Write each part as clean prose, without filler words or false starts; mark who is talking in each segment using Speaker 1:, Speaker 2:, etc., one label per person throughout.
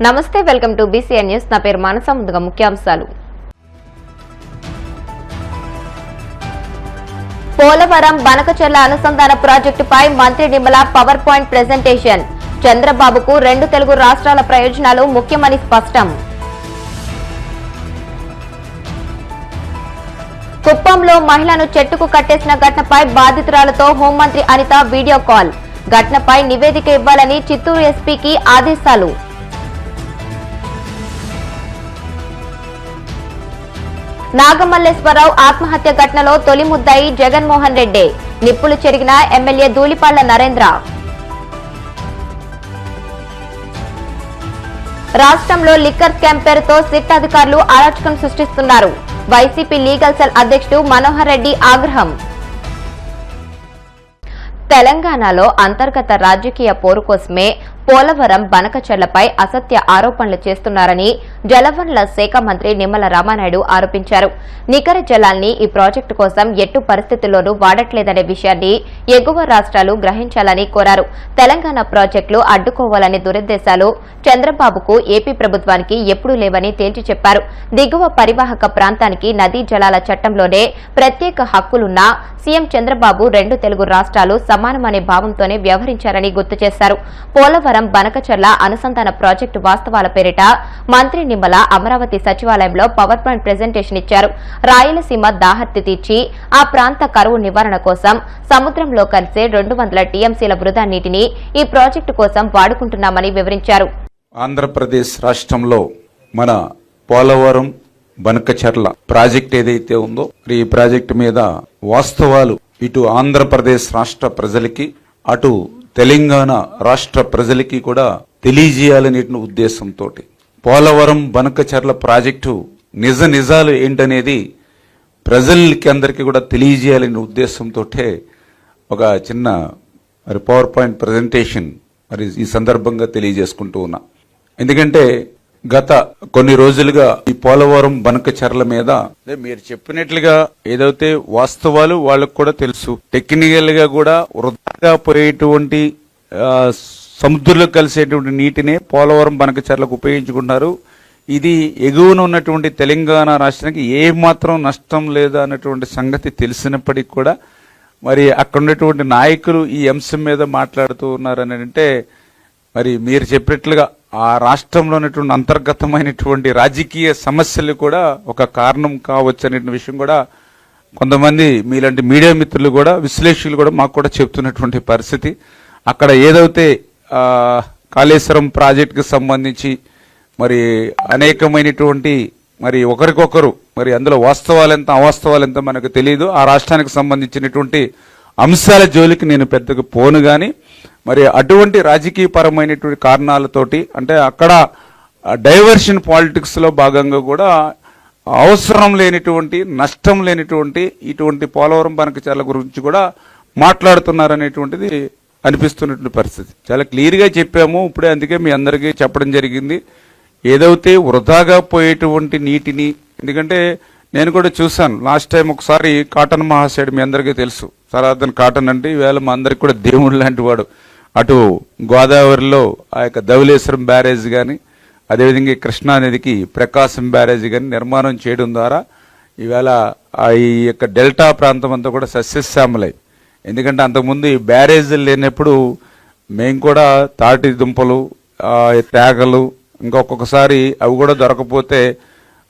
Speaker 1: నమస్తే, welcome to BCN news. నా పేరు మానస. ముందుగా ముఖ్యాంశాలు. పోలవరం బనకచెర్ల అనుసంధాన ప్రాజెక్టుపై మంత్రి నిమ్మల పవర్ పాయింట్ ప్రెజెంటేషన్. చంద్రబాబుకు 2 తెలుగు రాష్ట్రాల ప్రయోజనాలు ముఖ్యమని స్పష్టం. కుప్పంలో మహిళను చెట్టుకు కట్టేసిన ఘటనపై బాధితురాలతో హోంమంత్రి అనిత వీడియో కాల్. ఘటనపై నివేదిక ఇవ్వాలని చిత్తూరు ఎస్పీకి ఆదేశాలు. నాగమల్లేశ్వరరావు ఆత్మహత్య ఘటనలో తొలి ముద్దాయి జగన్మోహన్ రెడ్డి. నిప్పులు చెరిగిన ఎమ్మెల్యే ధూళిపాళ్ల నరేంద్ర. రాష్ట్రంలో లిక్కర్ స్కామ్ పేరుతో సిట్ అధికారులు అరాచకం సృష్టిస్తున్నారు. వైసీపీ లీగల్ సెల్ అధ్యక్షుడు మనోహర్ రెడ్డి ఆగ్రహం. తెలంగాణలో అంతర్గత రాజకీయ పోరు కోసమే పోలవరం బనకచెర్లపై అసత్య ఆరోపణలు చేస్తున్నారని జలవనరుల శాఖ మంత్రి నిమ్మల రామానాయుడు ఆరోపించారు. నికర జలాల్ని ఈ ప్రాజెక్టు కోసం ఎట్టు పరిస్థితుల్లోనూ వాడట్లేదనే విషయాన్ని ఎగువ రాష్ట్రాలు గ్రహించాలని కోరారు. తెలంగాణ ప్రాజెక్టులు అడ్డుకోవాలనే దురుద్దేశాలు చంద్రబాబుకు ఏపీ ప్రభుత్వానికి ఎప్పుడూ లేవని తేల్చి చెప్పారు. దిగువ పరివాహక ప్రాంతానికి నదీ జలాల చట్టంలోనే ప్రత్యేక హక్కులున్నా సీఎం చంద్రబాబు 2 తెలుగు రాష్ట్రాలు సమానమనే భావంతోనే వ్యవహరించారని గుర్తు చేశారు. పోలవరం బనకచెర్ల అనుసంధాన ప్రాజెక్టు వాస్తవాల పేరిట మంత్రి నిమ్మల అమరావతి సచివాలయంలో పవర్ పాయింట్ ప్రెజెంటేషన్ ఇచ్చారు. రాయలసీమ దాహర్తి తీర్చి ఆ ప్రాంత కరువు నివారణ కోసం సముద్రంలో కలిసే 200 టీఎంసీల వృధా నీటిని ఈ ప్రాజెక్టు కోసం వాడుకుంటున్నామని వివరించారు.
Speaker 2: ఆంధ్రప్రదేశ్ రాష్ట్రంలో మన పోలవరం బనకచెర్ల ప్రాజెక్ట్ ఏదైతే ఉందో ఈ ప్రాజెక్టు మీద వాస్తవాలు ఇటు ఆంధ్రప్రదేశ్ రాష్ట్ర ప్రజలకి అటు తెలంగాణ రాష్ట్ర ప్రజలకి కూడా తెలియజేయాలనే ఉద్దేశంతో పోలవరం బనకచెర్ల ప్రాజెక్టు నిజాలు ఏంటనేది ప్రజలకి అందరికీ కూడా తెలియజేయాలనే ఉద్దేశంతో ఒక చిన్న పవర్ పాయింట్ ప్రజెంటేషన్ ఈ సందర్భంగా తెలియజేసుకుంటూ ఉన్నా. ఎందుకంటే గత కొన్ని రోజులుగా ఈ పోలవరం బనకచెర్ల మీద మీరు చెప్పినట్లుగా ఏదైతే వాస్తవాలు వాళ్ళకు కూడా తెలుసు. టెక్నికల్ గా కూడా వృధాగా పోయేటువంటి సముద్రంలో కలిసేటువంటి నీటినే పోలవరం బనకచెర్లకు ఉపయోగించుకుంటున్నారు. ఇది ఎగువన ఉన్నటువంటి తెలంగాణ రాష్ట్రానికి ఏ మాత్రం నష్టం లేదా అన్నటువంటి సంగతి తెలిసినప్పటికీ కూడా మరి అక్కడ ఉన్నటువంటి నాయకులు ఈ అంశం మీద మాట్లాడుతూ ఉన్నారని అంటే మరి మీరు చెప్పినట్లుగా ఆ రాష్ట్రంలో ఉన్నటువంటి అంతర్గతమైనటువంటి రాజకీయ సమస్యలు కూడా ఒక కారణం కావచ్చు అనే విషయం కూడా కొంతమంది మీలాంటి మీడియా మిత్రులు కూడా విశ్లేషకులు కూడా మాకు కూడా చెప్తున్నటువంటి పరిస్థితి. అక్కడ ఏదైతే కాళేశ్వరం ప్రాజెక్టుకి సంబంధించి మరి అనేకమైనటువంటి మరి ఒకరికొకరు మరి అందులో వాస్తవాలు ఎంత అవాస్తవాలు ఎంత మనకు తెలియదు. ఆ రాష్ట్రానికి సంబంధించినటువంటి అంశాల జోలికి నేను పెద్దగా పోను గాని మరి అటువంటి రాజకీయ పరమైనటువంటి కారణాలతోటి అంటే అక్కడ డైవర్షన్ పాలిటిక్స్ లో భాగంగా కూడా అవసరం లేనిటువంటి నష్టం లేనిటువంటి ఇటువంటి పోలవరం బనకచెర్ల గురించి కూడా మాట్లాడుతున్నారనేటువంటిది అనిపిస్తున్నటువంటి పరిస్థితి. చాలా క్లియర్ గా చెప్పాము ఇప్పుడే, అందుకే మీ అందరికీ చెప్పడం జరిగింది. ఏదైతే వృధాగా పోయేటువంటి నీటిని, ఎందుకంటే నేను కూడా చూశాను లాస్ట్ టైం ఒకసారి కాటన్ మహాశయుడు మీ అందరికీ తెలుసు. సనాతన్ కాటన్ అంటే ఈవేళ మా అందరికి కూడా దేవుడు లాంటి వాడు. అటు గోదావరిలో ఆ యొక్క ధవళేశ్వరం బ్యారేజ్ కానీ అదేవిధంగా కృష్ణానదికి ప్రకాశం బ్యారేజ్ కానీ నిర్మాణం చేయడం ద్వారా ఈవేళ ఈ యొక్క డెల్టా ప్రాంతం అంతా కూడా సస్యశ్యామలై. ఎందుకంటే అంతకుముందు ఈ బ్యారేజీలు లేనప్పుడు మేము కూడా తాటి దుంపలు తేగలు ఇంకొకసారి అవి కూడా దొరకపోతే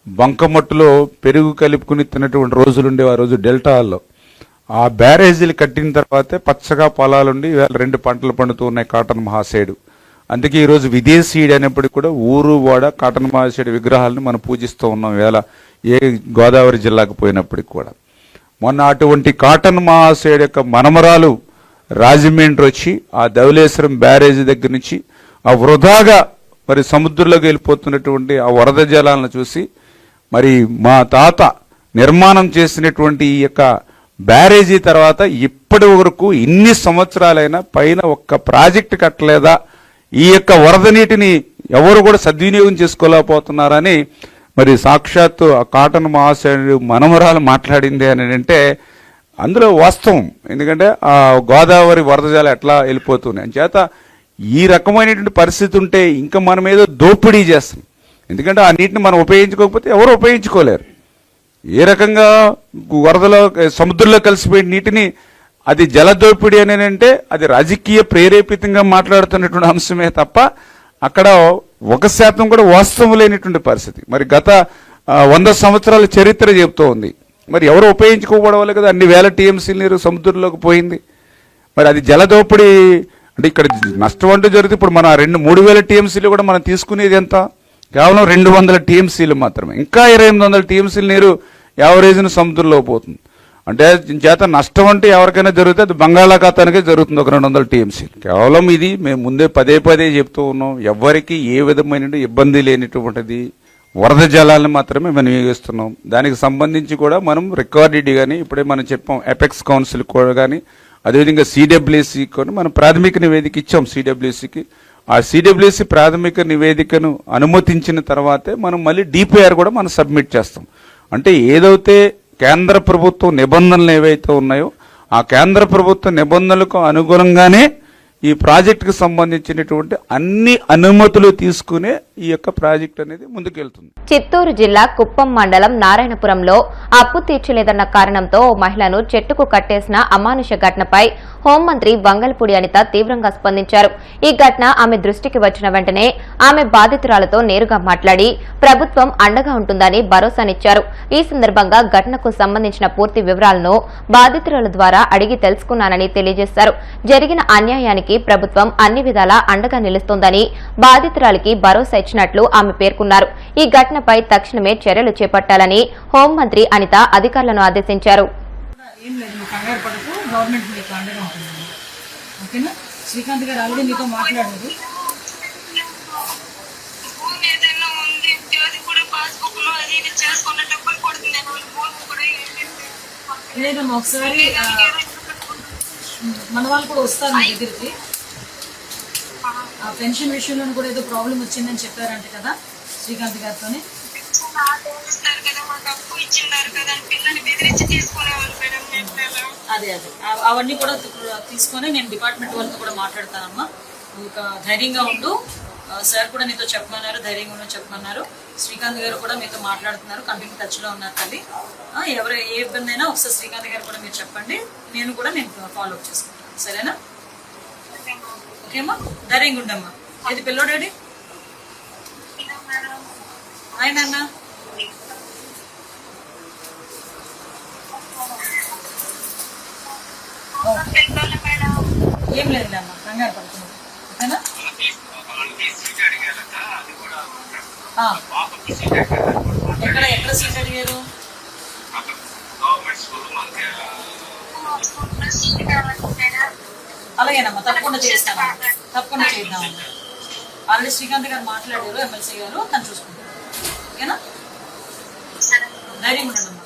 Speaker 2: బంకమట్టులో పెరుగు కలుపుకుని తిన్నటువంటి రోజులు ఉండేవి ఆ రోజు డెల్టాల్లో. ఆ బ్యారేజీలు కట్టిన తర్వాతే పచ్చగా పొలాలుండి 2 పంటలు పండుతూ ఉన్నాయి కాటన్ మహాశయుడు. అందుకే ఈరోజు విదేశీయుడు అనేప్పటికీ కూడా ఊరు వాడ కాటన్ మహాశయుడు విగ్రహాలను మనం పూజిస్తూ ఉన్నాం వేళ ఏ గోదావరి జిల్లాకు పోయినప్పటికి కూడా. మొన్న అటువంటి కాటన్ మహాశయుడు యొక్క మనమరాలు రాజమండ్రి వచ్చి ఆ ధవళేశ్వరం బ్యారేజీ దగ్గర నుంచి ఆ వృధాగా మరి సముద్రంలోకి వెళ్ళిపోతున్నటువంటి ఆ వరద జలాలను చూసి మరి మా తాత నిర్మాణం చేసినటువంటి ఈ యొక్క బ్యారేజీ తర్వాత ఇప్పటి వరకు ఇన్ని సంవత్సరాలైనా పైన ఒక్క ప్రాజెక్టు కట్టలేదా, ఈ యొక్క వరద నీటిని ఎవరు కూడా సద్వినియోగం చేసుకోలేకపోతున్నారని మరి సాక్షాత్తు ఆ కాటన్ మహాశయుడు మనమరాలు మాట్లాడింది అని అంటే అందులో వాస్తవం. ఎందుకంటే ఆ గోదావరి వరద జలాలు ఎట్లా వెళ్ళిపోతున్నాయి చేత ఈ రకమైనటువంటి పరిస్థితి ఉంటే ఇంకా మనం ఏదో దోపిడీ చేస్తాం. ఎందుకంటే ఆ నీటిని మనం ఉపయోగించుకోకపోతే ఎవరు ఉపయోగించుకోలేరు. ఏ రకంగా వరదలో సముద్రంలో కలిసిపోయిన నీటిని అది జలదోపిడీ అని అంటే అది రాజకీయ ప్రేరేపితంగా మాట్లాడుతున్నటువంటి అంశమే తప్ప అక్కడ 1% కూడా వాస్తవం లేనటువంటి పరిస్థితి. మరి గత 100 సంవత్సరాల చరిత్ర చెబుతూ ఉంది. మరి ఎవరు ఉపయోగించుకోవడం కదా అన్ని వేల టీఎంసీ నీరు సముద్రంలోకి పోయింది. మరి అది జలదోపిడీ అంటే ఇక్కడ నష్టం అంటూ జరిగితే ఇప్పుడు మన 3,000 టీఎంసీలు కూడా మనం తీసుకునేది ఎంత? కేవలం 200 టీఎంసీలు మాత్రమే. ఇంకా 2,800 టీఎంసీల నీరు యావరేజ్న సముద్రంలో పోతుంది. అంటే చేత నష్టం అంటే ఎవరికైనా జరిగితే అది బంగాళాఖాతానికే జరుగుతుంది. ఒక 200 టీఎంసీలు. కేవలం ఇది మేము ముందే పదే చెప్తూ ఉన్నాం. ఎవరికి ఏ విధమైన ఇబ్బంది లేనటువంటిది వరద జలాలను మాత్రమే వినియోగిస్తున్నాం. దానికి సంబంధించి కూడా మనం రికార్డెడ్ కానీ ఇప్పుడే మనం చెప్పాం ఎపెక్స్ కౌన్సిల్ కూడా కానీ అదేవిధంగా సిడబ్ల్యూసి కూడా మనం ప్రాథమిక నివేదిక ఇచ్చాం సిడబ్ల్యూసికి. ఆ సిడబ్ల్యూసి ప్రాథమిక నివేదికను అనుమతించిన తర్వాతే మనం మళ్ళీ డిపిఆర్ కూడా మనం సబ్మిట్ చేస్తాం. అంటే ఏదైతే కేంద్ర ప్రభుత్వం నిబంధనలు ఏవైతే ఉన్నాయో ఆ కేంద్ర ప్రభుత్వ నిబంధనలకు అనుగుణంగానే ఈ ప్రాజెక్టుకు సంబంధించినటువంటి అన్ని అనుమతులు తీసుకునే ఈ యొక్క ప్రాజెక్ట్ అనేది ముందుకెళ్తుంది.
Speaker 1: చిత్తూరు జిల్లా కుప్పం మండలం నారాయణపురంలో అప్పు తీర్చలేదన్న కారణంతో ఓ మహిళను చెట్టుకు కట్టేసిన అమానుష ఘటనపై హోంమంత్రి వంగల్పూడి అనిత తీవ్రంగా స్పందించారు. ఈ ఘటన ఆమె దృష్టికి వచ్చిన వెంటనే ఆమె బాధితురాలతో నేరుగా మాట్లాడి ప్రభుత్వం అండగా ఉంటుందని భరోసానిచ్చారు. ఈ సందర్భంగా ఘటనకు సంబంధించిన పూర్తి వివరాలను బాధితురాల ద్వారా అడిగి తెలుసుకున్నానని తెలియజేశారు. జరిగిన అన్యాయానికి ప్రభుత్వం అన్ని విధాలా అండగా నిలుస్తోందని బాధితురాలికి భరోసా ఇచ్చినట్లు ఆమె పేర్కొన్నారు. ఈ ఘటనపై తక్షణమే చర్యలు చేపట్టాలని హోంమంత్రి అనిత అధికారులను ఆదేశించారు.
Speaker 3: శ్రీకాంత్ గారు ఆల్రెడీ మీతో మాట్లాడారు. లేదమ్మా ఒకసారి మన వాళ్ళు కూడా వస్తారు మీ దగ్గరికి. ఆ పెన్షన్ విషయంలో కూడా ఏదో ప్రాబ్లం వచ్చిందని చెప్పారంట కదా శ్రీకాంత్ గారితో. అదే అవన్నీ కూడా తీసుకొని నేను డిపార్ట్మెంట్ వాళ్ళతో కూడా మాట్లాడతానమ్మా. ఇంకా ధైర్యంగా ఉండు. సార్ కూడా నీతో చెప్పమన్నారు, ధైర్యంగా ఉండు చెప్పమన్నారు. శ్రీకాంత్ గారు కూడా మీతో మాట్లాడుతున్నారు, కంటిన్యూ టచ్లో ఉన్నారు తల్లి. ఎవరు ఏ ఇబ్బంది అయినా ఒకసారి శ్రీకాంత్ గారు కూడా మీరు చెప్పండి, నేను ఫాలో అప్ చేసుకుంటాను. సరేనా? ఓకేమ్మా, ధైర్యంగా ఉండమ్మా. ఏది పిల్లోడాడి ఆయన ఏం లేదులేమ్మా, కంగారు పడుతున్నాం. ఓకేనా? ఎక్కడ సీట్ అడిగారు? అలాగేనమ్మా, తప్పకుండా చేస్తాను, తప్పకుండా చేద్దాం. ఆల్రెడీ శ్రీకాంత్ గారు మాట్లాడారు, ఎమ్మెల్సీ గారు, తను చూసుకుంటారు. ఓకేనా? ధైర్యం ఉండమ్మా.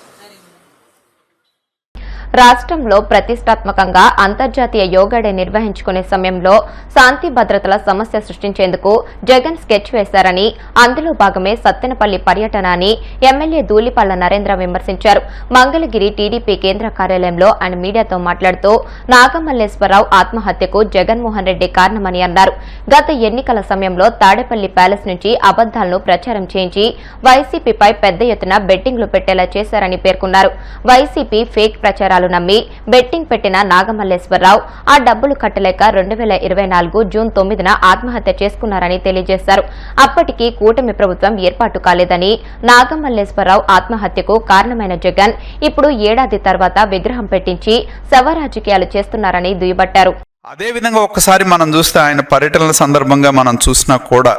Speaker 1: రాష్ట్రంలో ప్రతిష్టాత్మకంగా అంతర్జాతీయ యోగా డే నిర్వహించుకునే సమయంలో శాంతి భద్రతల సమస్య సృష్టించేందుకు జగన్ స్కెచ్ వేశారని, అందులో భాగమే సత్తెనపల్లి పర్యటన అని ఎమ్మెల్యే ధూళిపాళ్ల నరేంద్ర విమర్శించారు. మంగళగిరి టీడీపీ కేంద్ర కార్యాలయంలో ఆయన మీడియాతో మాట్లాడుతూ నాగమల్లేశ్వరరావు ఆత్మహత్యకు జగన్మోహన్ రెడ్డి కారణమని అన్నారు. గత ఎన్నికల సమయంలో తాడేపల్లి ప్యాలెస్ నుంచి అబద్దాలను ప్రచారం చేయించి వైసీపీపై పెద్ద ఎత్తున బెట్టింగ్లు పెట్టేలా చేశారని పేర్కొన్నారు. వైసీపీ ఫేక్ ప్రచారాలు నమ్మి బెట్టింగ్ పెట్టిన నాగమల్లేశ్వరరావు ఆ డబ్బులు కట్టలేక 2024 జూన్ 9న ఆత్మహత్య చేసుకున్నారని తెలియజేశారు. అప్పటికి కూటమి ప్రభుత్వం ఏర్పాటు కాలేదని, నాగమల్లేశ్వరరావు ఆత్మహత్యకు కారణమైన జగన్ ఇప్పుడు ఏడాది తర్వాత విగ్రహం పెట్టించి శవ రాజకీయాలు చేస్తున్నారని దుయ్యబట్టారు.
Speaker 4: అదేవిధంగా ఒక్కసారి మనం చూస్తే ఆయన పర్యటనల సందర్భంగా మనం చూసినా కూడా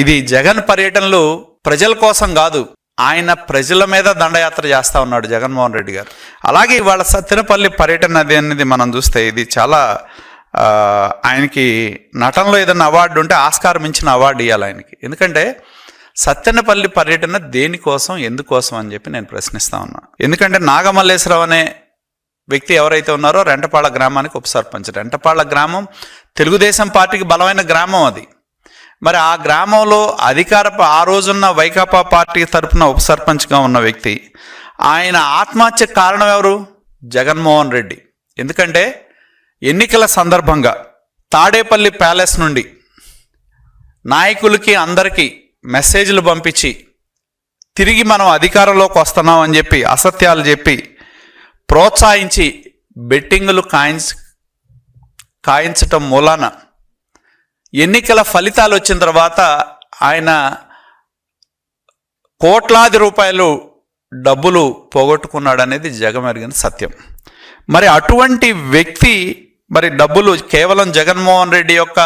Speaker 4: ఇది జగన్ పర్యటనలు ప్రజల కోసం కాదు, ఆయన ప్రజల మీద దండయాత్ర చేస్తా ఉన్నాడు జగన్మోహన్ రెడ్డి గారు. అలాగే ఇవాళ సత్తెనపల్లి పర్యటన అనేది మనం చూస్తే ఇది చాలా ఆయనకి నటనలో ఏదైనా అవార్డు ఉంటే ఆస్కారం ఇచ్చిన అవార్డు ఇవ్వాలి ఆయనకి. ఎందుకంటే సత్తెనపల్లి పర్యటన దేనికోసం, ఎందుకోసం అని చెప్పి నేను ప్రశ్నిస్తా ఉన్నా. ఎందుకంటే నాగమల్లేశ్వరరావు అనే వ్యక్తి ఎవరైతే ఉన్నారో రెంటపాళ్ల గ్రామానికి ఉప సర్పంచ్. రెంటపాళ్ల గ్రామం తెలుగుదేశం పార్టీకి బలమైన గ్రామం అది. మరి ఆ గ్రామంలో ఆ రోజున్న వైకాపా పార్టీ తరఫున ఉప సర్పంచ్గా ఉన్న వ్యక్తి, ఆయన ఆత్మహత్య కారణం ఎవరు? జగన్మోహన్ రెడ్డి. ఎందుకంటే ఎన్నికల సందర్భంగా తాడేపల్లి ప్యాలెస్ నుండి నాయకులకి అందరికీ మెసేజ్లు పంపించి తిరిగి మనం అధికారంలోకి వస్తున్నాం అని చెప్పి అసత్యాలు చెప్పి ప్రోత్సహించి బెట్టింగులు కాయించటం మూలాన ఎన్నికల ఫలితాలు వచ్చిన తర్వాత ఆయన కోట్లాది రూపాయలు డబ్బులు పోగొట్టుకున్నాడు అనేది జగమెరిగిన సత్యం. మరి అటువంటి వ్యక్తి మరి డబ్బులు కేవలం జగన్మోహన్ రెడ్డి యొక్క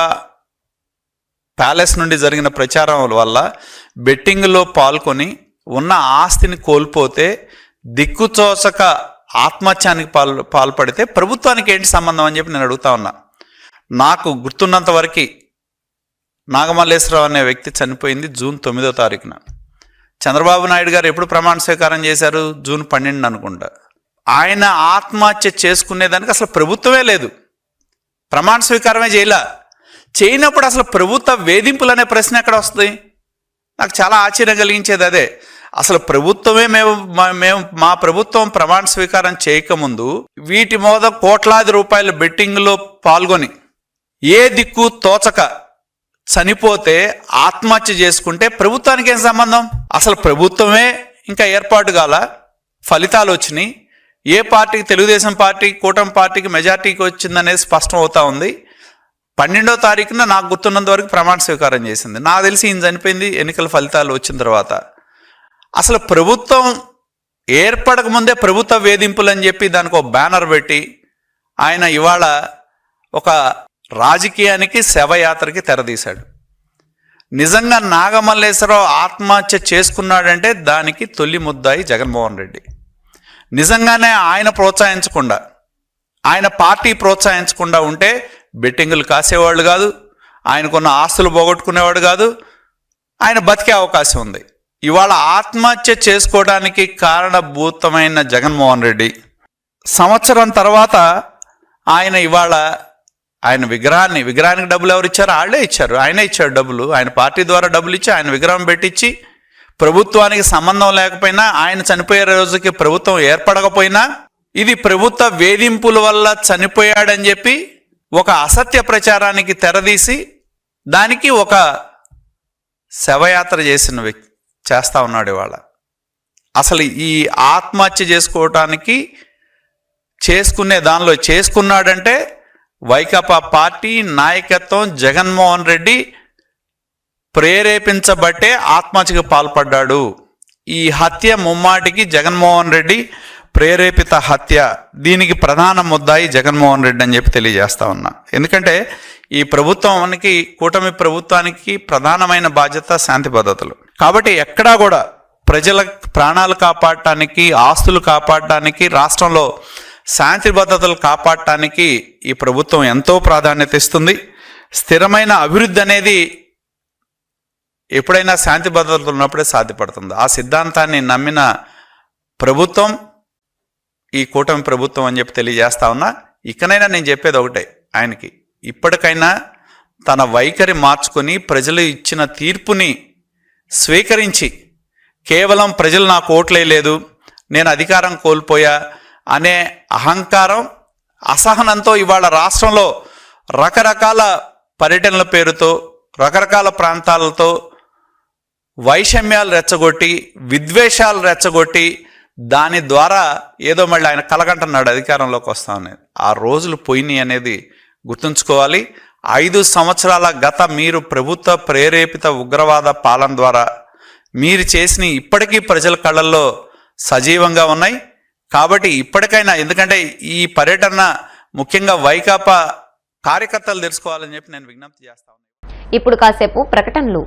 Speaker 4: ప్యాలెస్ నుండి జరిగిన ప్రచారం వల్ల బెట్టింగ్లో పాల్గొని ఉన్న ఆస్తిని కోల్పోతే దిక్కుచోచక ఆత్మహత్యానికి పాల్పడితే ప్రభుత్వానికి ఏంటి సంబంధం అని చెప్పి నేను అడుగుతా ఉన్నా. నాకు గుర్తున్నంత వరకు నాగమల్లేశ్వరరావు అనే వ్యక్తి చనిపోయింది జూన్ 9వ తారీఖున. చంద్రబాబు నాయుడు గారు ఎప్పుడు ప్రమాణ స్వీకారం చేశారు? జూన్ 12 అనుకుంటా. ఆయన ఆత్మహత్య చేసుకునేదానికి అసలు ప్రభుత్వమే లేదు, ప్రమాణ స్వీకారమే చేయనప్పుడు అసలు ప్రభుత్వ వేధింపులు అనే ప్రశ్న ఎక్కడ వస్తుంది? నాకు చాలా ఆశ్చర్యం కలిగించేది అదే. అసలు ప్రభుత్వమే మేము మా ప్రభుత్వం ప్రమాణ స్వీకారం చేయకముందు వీటి మీద కోట్లాది రూపాయల బెట్టింగ్లో పాల్గొని ఏ దిక్కు తోచక చనిపోతే ఆత్మహత్య చేసుకుంటే ప్రభుత్వానికి ఏం సంబంధం? అసలు ప్రభుత్వమే ఇంకా ఏర్పాటు కాల, ఫలితాలు వచ్చినాయి, ఏ పార్టీకి, తెలుగుదేశం పార్టీ కూటమి పార్టీకి మెజార్టీకి వచ్చిందనేది స్పష్టం అవుతా ఉంది. 12వ తారీఖున నాకు గుర్తున్నంత వరకు ప్రమాణ స్వీకారం చేసింది. నాకు తెలిసి ఈయన చనిపోయింది ఎన్నికల ఫలితాలు వచ్చిన తర్వాత. అసలు ప్రభుత్వం ఏర్పడక ముందే ప్రభుత్వ వేధింపులు అని చెప్పి దానికి ఒక బ్యానర్ పెట్టి ఆయన ఇవాళ ఒక రాజకీయానికి శవయాత్రకి తెరదీశాడు. నిజంగా నాగమల్లేశ్వరరావు ఆత్మహత్య చేసుకున్నాడంటే దానికి తొలి ముద్దాయి జగన్మోహన్ రెడ్డి. నిజంగానే ఆయన ప్రోత్సహించకుండా, ఆయన పార్టీ ప్రోత్సహించకుండా ఉంటే బెట్టింగులు కాసేవాళ్ళు కాదు, ఆయనకున్న ఆస్తులు పోగొట్టుకునేవాడు కాదు, ఆయన బతికే అవకాశం ఉంది. ఇవాళ ఆత్మహత్య చేసుకోవడానికి కారణభూతమైన జగన్మోహన్ రెడ్డి సంవత్సరం తర్వాత ఆయన ఇవాళ ఆయన విగ్రహానికి డబ్బులు ఎవరు ఇచ్చారు? వాళ్ళే ఇచ్చారు. ఆయనే ఇచ్చాడు డబ్బులు. ఆయన పార్టీ ద్వారా డబ్బులు ఇచ్చి ఆయన విగ్రహం పెట్టించి ప్రభుత్వానికి సంబంధం లేకపోయినా, ఆయన చనిపోయే రోజుకి ప్రభుత్వం ఏర్పడకపోయినా ఇది ప్రభుత్వ వేధింపుల వల్ల చనిపోయాడని చెప్పి ఒక అసత్య ప్రచారానికి తెరదీసి దానికి ఒక శవయాత్ర చేస్తా ఉన్నాడు ఇవాళ. అసలు ఈ ఆత్మహత్య చేసుకోవటానికి దానిలో చేసుకున్నాడంటే వైకాపా పార్టీ నాయకత్వం జగన్మోహన్ రెడ్డి ప్రేరేపించబట్టే ఆత్మహత్యకు పాల్పడ్డాడు. ఈ హత్య ముమ్మాటికి జగన్మోహన్ రెడ్డి ప్రేరేపిత హత్య. దీనికి ప్రధాన ముద్దాయి జగన్మోహన్ రెడ్డి అని చెప్పి తెలియజేస్తా ఉన్నా. ఎందుకంటే ఈ ప్రభుత్వానికి, కూటమి ప్రభుత్వానికి ప్రధానమైన బాధ్యత శాంతి భద్రతలు. కాబట్టి ఎక్కడా కూడా ప్రజల ప్రాణాలు కాపాడటానికి, ఆస్తులు కాపాడటానికి, రాష్ట్రంలో శాంతి భద్రతలు కాపాడటానికి ఈ ప్రభుత్వం ఎంతో ప్రాధాన్యత ఇస్తుంది. స్థిరమైన అభివృద్ధి అనేది ఎప్పుడైనా శాంతి భద్రతలు ఉన్నప్పుడే సాధ్యపడుతుంది. ఆ సిద్ధాంతాన్ని నమ్మిన ప్రభుత్వం ఈ కూటమి ప్రభుత్వం అని చెప్పి తెలియజేస్తా ఉన్నా. ఇకనైనా నేను చెప్పేది ఒకటే, ఆయనకి ఇప్పటికైనా తన వైఖరి మార్చుకొని ప్రజలు ఇచ్చిన తీర్పుని స్వీకరించి కేవలం ప్రజలు నాకు ఓట్లేదు, నేను అధికారం కోల్పోయా అనే అహంకారం, అసహనంతో ఇవాళ రాష్ట్రంలో రకరకాల పర్యటనల పేరుతో రకరకాల ప్రాంతాలతో వైషమ్యాలు రెచ్చగొట్టి, విద్వేషాలు రెచ్చగొట్టి, దాని ద్వారా ఏదో మళ్ళీ ఆయన కలగంటున్నాడు అధికారంలోకి వస్తామనేది. ఆ రోజులు పోయినాయి అనేది గుర్తుంచుకోవాలి. 5 సంవత్సరాల మీరు ప్రభుత్వ ప్రేరేపిత ఉగ్రవాద పాలన ద్వారా మీరు చేసిన ఇప్పటికీ ప్రజల కళ్ళల్లో సజీవంగా ఉన్నాయి. కాబట్టి ఇప్పటికైనా, ఎందుకంటే ఈ పర్యటన ముఖ్యంగా వైకాపా కార్యకర్తలు తెలుసుకోవాలని చెప్పి నేను విజ్ఞప్తి చేస్తా ఉన్నాను.
Speaker 1: ఇప్పుడు కాసేపు ప్రకటనలు.